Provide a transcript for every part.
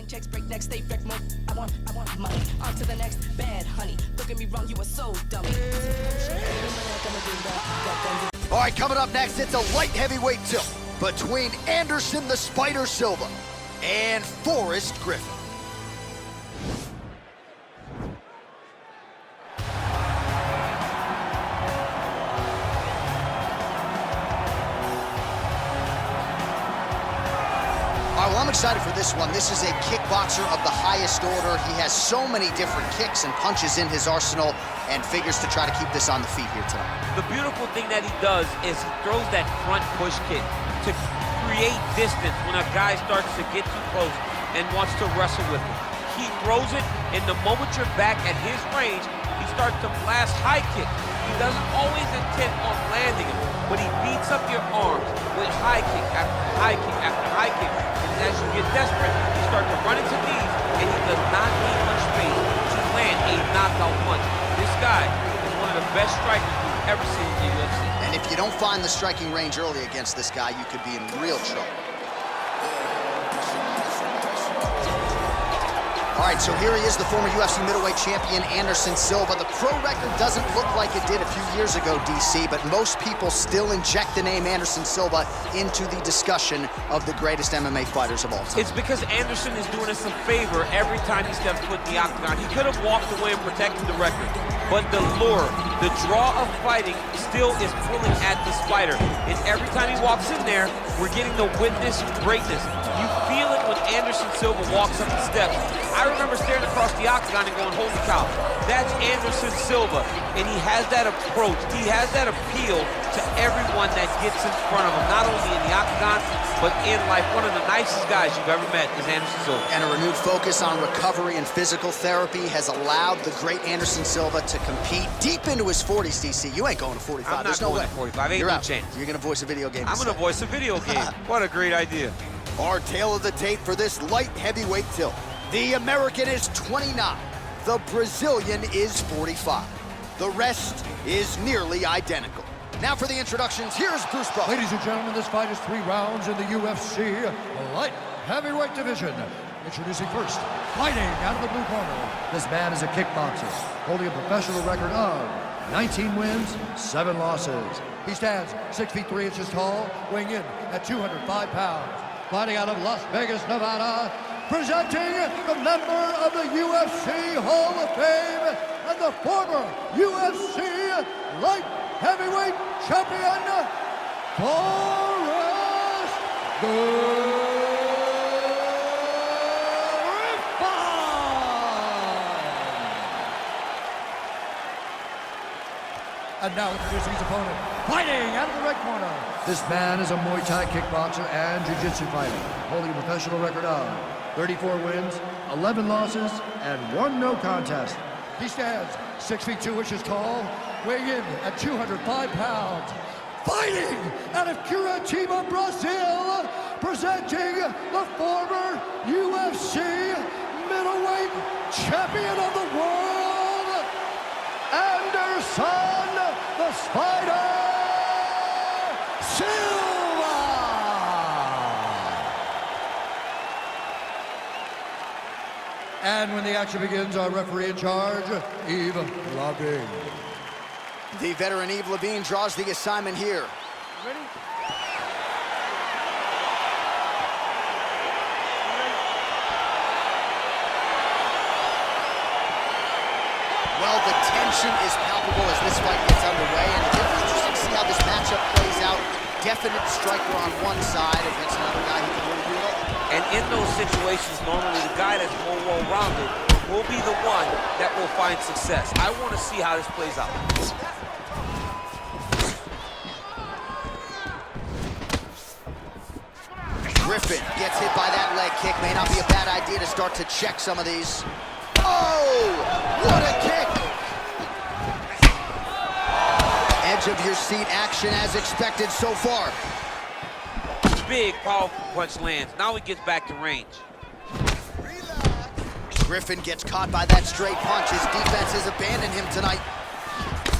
Cutting checks, break necks, stay wreck mode. I want money. On to the next bad honey. Don't get me wrong, you are so dumb. All right, coming up next, it's a light heavyweight tilt between Anderson the Spider Silva and Forrest Griffin. Well, I'm excited for this one. This is a kickboxer of the highest order. He has so many different kicks and punches in his arsenal and figures to try to keep this on the feet here tonight. The beautiful thing that he does is he throws that front push kick to create distance when a guy starts to get too close and wants to wrestle with him. He throws it, and the moment you're back at his range, he starts to blast high kick. He doesn't always intend on landing him, but he beats up your arms with high kick after high kick after high kick. And as you get desperate, you start to run into knees, and he does not need much space to land a knockout punch. This guy is one of the best strikers we've ever seen in the UFC. And if you don't find the striking range early against this guy, you could be in real trouble. All right, so here he is, the former UFC middleweight champion, Anderson Silva. The pro record doesn't look like it did a few years ago, DC, but most people still inject the name Anderson Silva into the discussion of the greatest MMA fighters of all time. It's because Anderson is doing us a favor every time he steps foot in the octagon. He could have walked away and protected the record, but the lure, the draw of fighting still is pulling at this fighter. And every time he walks in there, we're getting to witness greatness. You feel it when Anderson Silva walks up the steps. I remember staring across the octagon and going, holy cow, that's Anderson Silva. And he has that approach, he has that appeal to everyone that gets in front of him, not only in the octagon, but in life. One of the nicest guys you've ever met is Anderson Silva. And a renewed focus on recovery and physical therapy has allowed the great Anderson Silva to compete deep into his 40s, DC. You ain't going to 45. I'm not There's no going way. to 45. Ain't You're no out. chance. You're going to voice a video game. I'm going to voice a video game. What a great idea. Our tale of the tape for this light heavyweight tilt. The American is 29. The Brazilian is 45. The rest is nearly identical. Now for the introductions, here's Bruce Broughton. Ladies and gentlemen, this fight is 3 rounds in the UFC light heavyweight division. Introducing first, fighting out of the blue corner. This man is a kickboxer, holding a professional record of 19 wins, 7 losses. He stands 6 feet 3 inches tall, weighing in at 205 pounds. Fighting out of Las Vegas, Nevada, presenting the member of the UFC Hall of Fame and the former UFC light heavyweight champion, Forrest Griffin. And now introducing his opponent, fighting out of the red corner. This man is a Muay Thai kickboxer and jiu-jitsu fighter, holding a professional record of 34 wins, 11 losses, and 1 no contest. He stands 6 feet 2 inches tall, weighing in at 205 pounds. Fighting out of Curitiba, Brazil, presenting the former UFC middleweight champion of the world, Anderson the Spider Silva. And when the action begins, our referee in charge, Yves Lavigne. The veteran Yves Lavigne draws the assignment here. Ready? Well, the tension is palpable as this fight gets underway, and it's interesting to see how this matchup plays out. Definite striker on one side against another guy who can really do it all. And in those situations, normally the guy that's more well-rounded will be the one that will find success. I want to see how this plays out. Griffin gets hit by that leg kick. May not be a bad idea to start to check some of these. Oh, what a kick! Edge of your seat action as expected so far. Big, powerful punch lands. Now he gets back to range. Griffin gets caught by that straight punch. His defense has abandoned him tonight.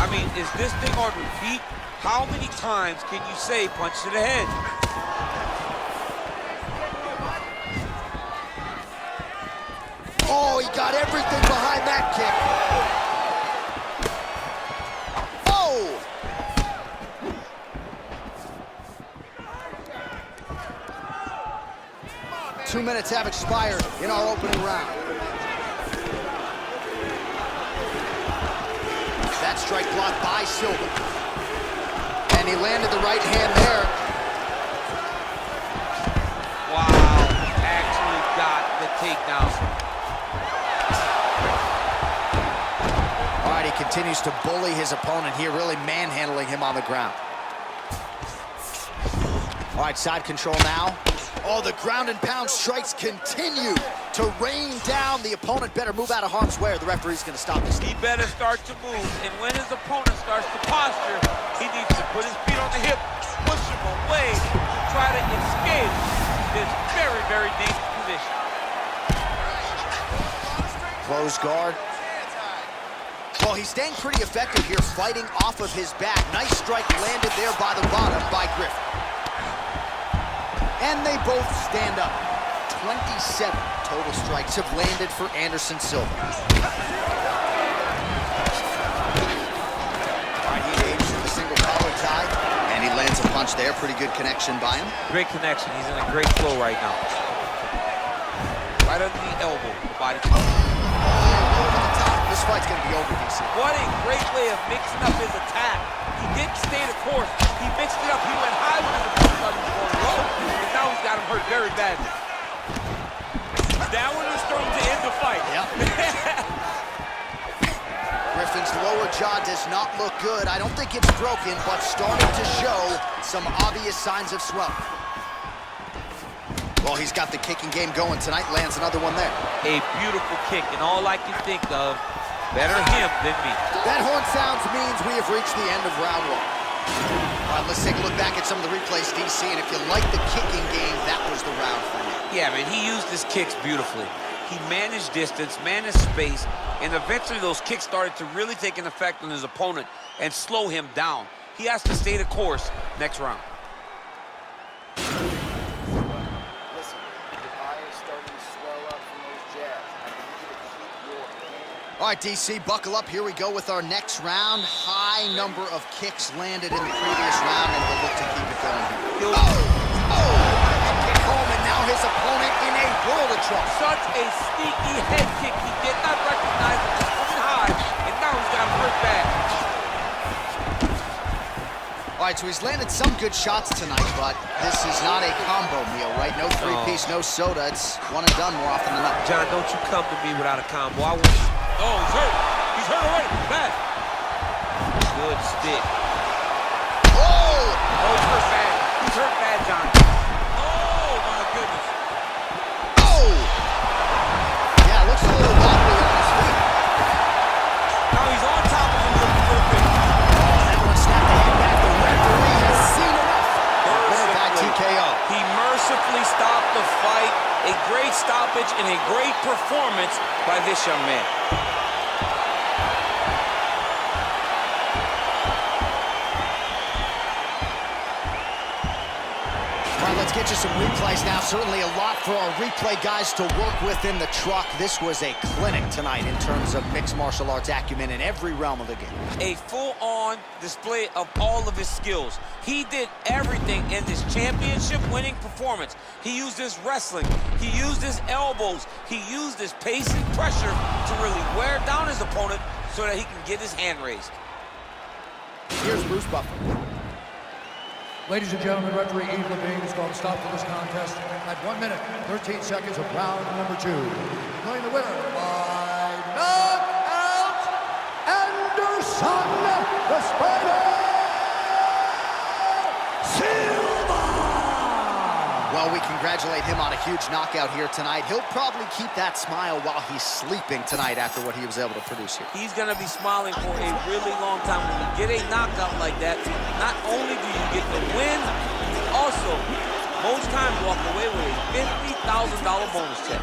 I mean, is this thing on repeat? How many times can you say punch to the head? got everything behind that kick. Oh! 2 minutes have expired in our opening round. That strike blocked by Silva. And he landed the right hand there. Wow, actually got the takedown. All right, he continues to bully his opponent here, really manhandling him on the ground. All right, side control now. Oh, the ground and pound strikes continue to rain down. The opponent better move out of harm's way or the referee's going to stop this. He better start to move, and when his opponent starts to posture, he needs to put his feet on the hip, push him away, try to escape this very, very dangerous position. Close guard. Well, he's staying pretty effective here, fighting off of his back. Nice strike landed there by the bottom by Griffin. And they both stand up. 27 total strikes have landed for Anderson Silva. All right, he aims for the single collar tie, and he lands a punch there. Pretty good connection by him. Great connection. He's in a great flow right now. Right under the elbow, the body. This fight's gonna be over, DC. What a great way of mixing up his attack. He didn't stay the course. He mixed it up. He went high when his opponent thought he was going low, and now he's got him hurt very badly. That one was thrown to end the fight. Yep. Griffin's lower jaw does not look good. I don't think it's broken, but starting to show some obvious signs of swelling. Well, he's got the kicking game going tonight. Lands another one there. A beautiful kick, and all I can think of, better him than me. That horn sounds means we have reached the end of round one. All right, let's take a look back at some of the replays, DC, and if you like the kicking game, that was the round for you. Yeah, man, he used his kicks beautifully. He managed distance, managed space, and eventually those kicks started to really take an effect on his opponent and slow him down. He has to stay the course next round. Listen, your eye is starting to swell up from those jabs. I need you to keep your hand. All right, DC, buckle up. Here we go with our next round. High number of kicks landed in the previous round, and we'll look to keep it going here. Kick home, and now his opponent in a world of trouble. Such a sneaky head kick. He did not recognize it was coming high, and now he's got him hurt bad. All right, so he's landed some good shots tonight, but this is not a combo meal, right? No three-piece, no soda. It's one and done more often than not. John, don't you come to me without a combo. I want. Oh, he's hurt. He's hurt already. Bad. Good stick. Oh! Oh, he's hurt bad. He's hurt bad, John. Oh, my goodness. Oh! Yeah, looks a little wobbly on his feet. Now he's on top of him looking for the finish. That one snapped the hand back. The referee has seen enough. Winner by TKO. He mercifully stopped the fight. A great stoppage and a great performance by this young man. All right, let's get you some replays now. Certainly a lot for our replay guys to work with in the truck. This was a clinic tonight in terms of mixed martial arts acumen in every realm of the game. A full-on display of all of his skills. He did everything in this championship-winning performance. He used his wrestling. He used his elbows. He used his pace and pressure to really wear down his opponent so that he can get his hand raised. Here's Bruce Buffer. Ladies and gentlemen, referee Yves Levine has called a stop to this contest at 1 minute, 13 seconds of round number 2. Declaring the winner by knockout, Anderson, the Spider, Silva! Well, we congratulate him on a huge knockout here tonight. He'll probably keep that smile while he's sleeping tonight after what he was able to produce here. He's going to be smiling for a really long time. When you get a knockout like that, not only do you get the win, you also, most times, walk away with a $50,000 bonus check.